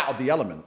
out of the element.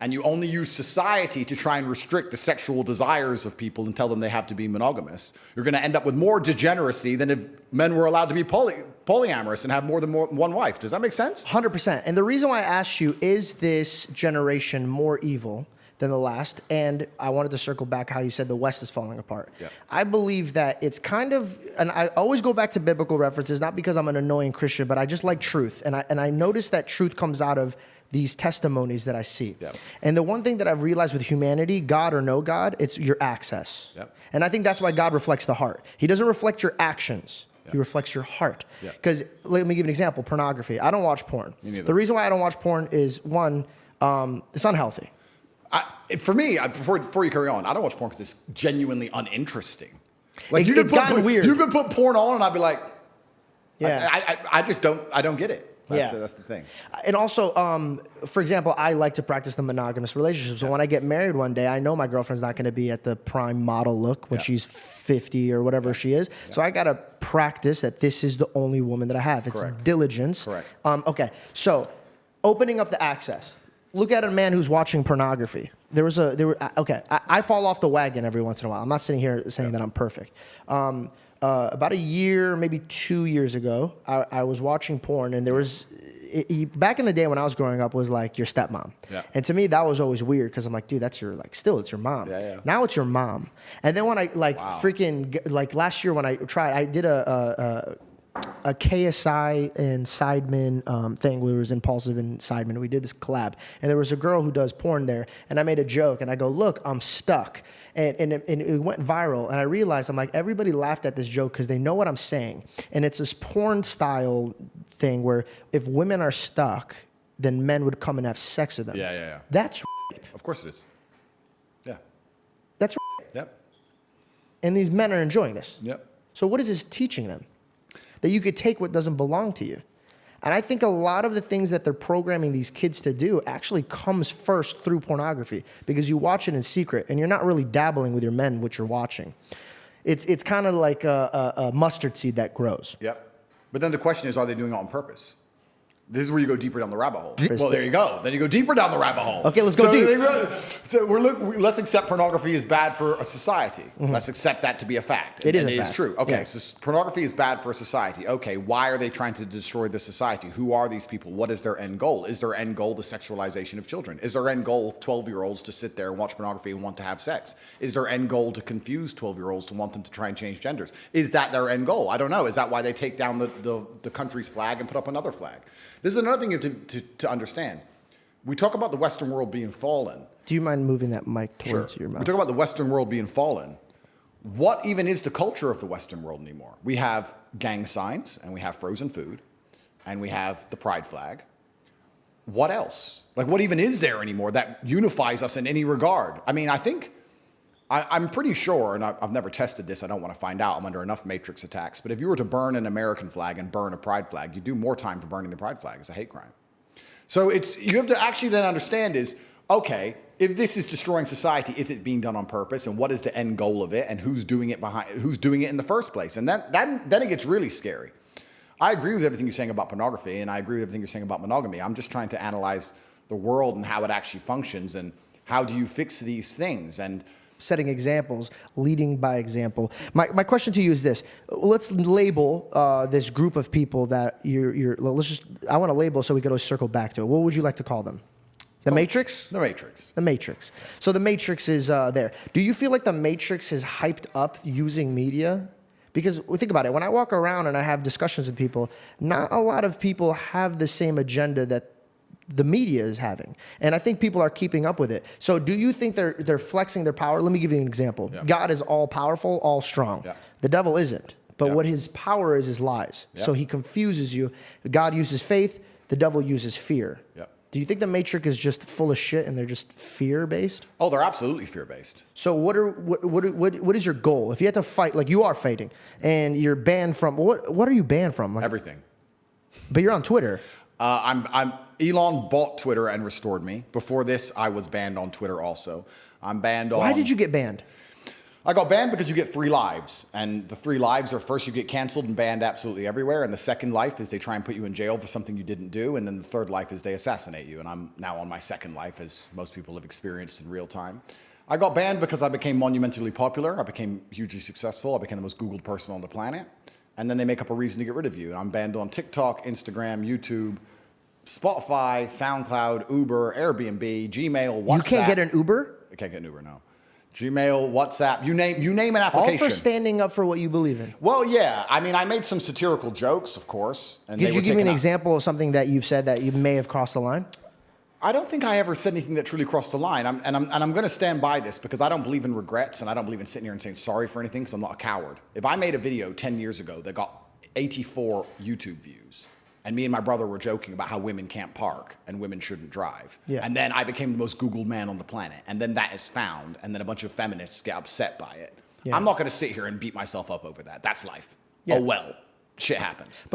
And you only use society to try and restrict the sexual desires of people and tell them they have to be monogamous, you're going to end up with more degeneracy than if men were allowed to be polyamorous and have more than one wife. Does that make sense? 100%. And the reason why I asked you, is this generation more evil than the last? And I wanted to circle back how you said the West is falling apart. Yeah. I believe that it's kind of, and I always go back to biblical references, not because I'm an annoying Christian, but I just like truth. And I notice that truth comes out of these testimonies that I see. Yep. And the one thing that I've realized with humanity, God or no God, it's your access. Yep. And I think that's why God reflects the heart. He doesn't reflect your actions. He reflects your heart. Because let me give an example, pornography. I don't watch porn. The reason why I don't watch porn is, one, it's unhealthy. For me, before you carry on, I don't watch porn because it's genuinely uninteresting. Like It's gotten weird. You could put porn on and I'd be like, Yeah. I just don't get it. That's the thing. And also, for example, I like to practice the monogamous relationship. So when I get married one day, I know my girlfriend's not going to be at the prime model look when she's 50 or whatever she is. So I got to practice that this is the only woman that I have. It's diligence. Correct. Okay. So opening up the access. Look at a man who's watching pornography. I fall off the wagon every once in a while. I'm not sitting here saying that I'm perfect. About a year, maybe 2 years ago, I was watching porn, and there was, back in the day when I was growing up, was like your stepmom. Yeah. And to me, that was always weird because I'm like, dude, that's your, like, still, it's your mom. Yeah. Now it's your mom. And then when I, last year when I tried, I did a KSI and Sidemen thing where it was Impulsive and Sidemen. We did this collab. And there was a girl who does porn there. And I made a joke. And I go, look, I'm stuck. And it went viral. And I realized, I'm like, everybody laughed at this joke because they know what I'm saying. And it's this porn style thing where if women are stuck, then men would come and have sex with them. Yeah. That's rape. Of course it is. Yeah. That's rape. Yep. And these men are enjoying this. Yep. So what is this teaching them? That you could take what doesn't belong to you. And I think a lot of the things that they're programming these kids to do actually comes first through pornography because you watch it in secret and you're not really dabbling with your men what you're watching. It's kind of like a mustard seed that grows. Yep. But then the question is, are they doing it on purpose? This is where you go deeper down the rabbit hole. Well, there you go. Then you go deeper down the rabbit hole. Okay, let's go deep. Let's accept pornography is bad for a society. Let's accept that to be a fact. It is a fact. True. Okay, so pornography is bad for a society. Okay, why are they trying to destroy the society? Who are these people? What is their end goal? Is their end goal the sexualization of children? Is their end goal 12-year-olds to sit there and watch pornography and want to have sex? Is their end goal to confuse 12-year-olds to want them to try and change genders? Is that their end goal? I don't know. Is that why they take down the country's flag and put up another flag? This is another thing you have to understand. We talk about the Western world being fallen. Do you mind moving that mic towards your mouth? We talk about the Western world being fallen. What even is the culture of the Western world anymore? We have gang signs, and we have frozen food, and we have the pride flag. What else? Like, what even is there anymore that unifies us in any regard? I mean, I'm pretty sure, and I've never tested this, I don't want to find out, I'm under enough matrix attacks, but if you were to burn an American flag and burn a pride flag, you do more time for burning the pride flag. It's a hate crime. So you have to actually then understand is, okay, if this is destroying society, is it being done on purpose? And what is the end goal of it? And who's doing it in the first place? And then it gets really scary. I agree with everything you're saying about pornography, and I agree with everything you're saying about monogamy. I'm just trying to analyze the world and how it actually functions, and how do you fix these things? And setting examples, leading by example. My question to you is this. Let's label this group of people that I want to label so we can circle back to it. What would you like to call them? The Matrix? The Matrix. The Matrix. So the Matrix is there. Do you feel like the Matrix is hyped up using media? Because think about it. When I walk around and I have discussions with people, not a lot of people have the same agenda that the media is having. And I think people are keeping up with it. So do you think they're flexing their power? Let me give you an example. Yeah. God is all powerful, all strong. Yeah. The devil isn't. But what his power is lies. Yeah. So he confuses you. God uses faith. The devil uses fear. Yeah. Do you think the Matrix is just full of shit and they're just fear-based? Oh, they're absolutely fear-based. So what is your goal? If you had to fight, like you are fighting, and you're banned from, what are you banned from? Like, everything. But you're on Twitter. Elon bought Twitter and restored me. Before this, I was banned on Twitter also. I'm banned on... Why did you get banned? I got banned because you get 3 lives. And the 3 lives are, first you get canceled and banned absolutely everywhere. And the second life is they try and put you in jail for something you didn't do. And then the third life is they assassinate you. And I'm now on my second life, as most people have experienced in real time. I got banned because I became monumentally popular. I became hugely successful. I became the most Googled person on the planet. And then they make up a reason to get rid of you. And I'm banned on TikTok, Instagram, YouTube, Spotify, SoundCloud, Uber, Airbnb, Gmail, WhatsApp. You can't get an Uber? I can't get an Uber, no. Gmail, WhatsApp, you name an application. All for standing up for what you believe in. Well, yeah. I mean, I made some satirical jokes, of course. And Could you give me an example of something that you've said that you may have crossed the line? I don't think I ever said anything that truly crossed the line. I'm going to stand by this because I don't believe in regrets and I don't believe in sitting here and saying sorry for anything because I'm not a coward. If I made a video 10 years ago that got 84 YouTube views, and me and my brother were joking about how women can't park and women shouldn't drive. Yeah. And then I became the most Googled man on the planet. And then that is found. And then a bunch of feminists get upset by it. Yeah. I'm not going to sit here and beat myself up over that. That's life. Yeah. Oh, well, shit happens. But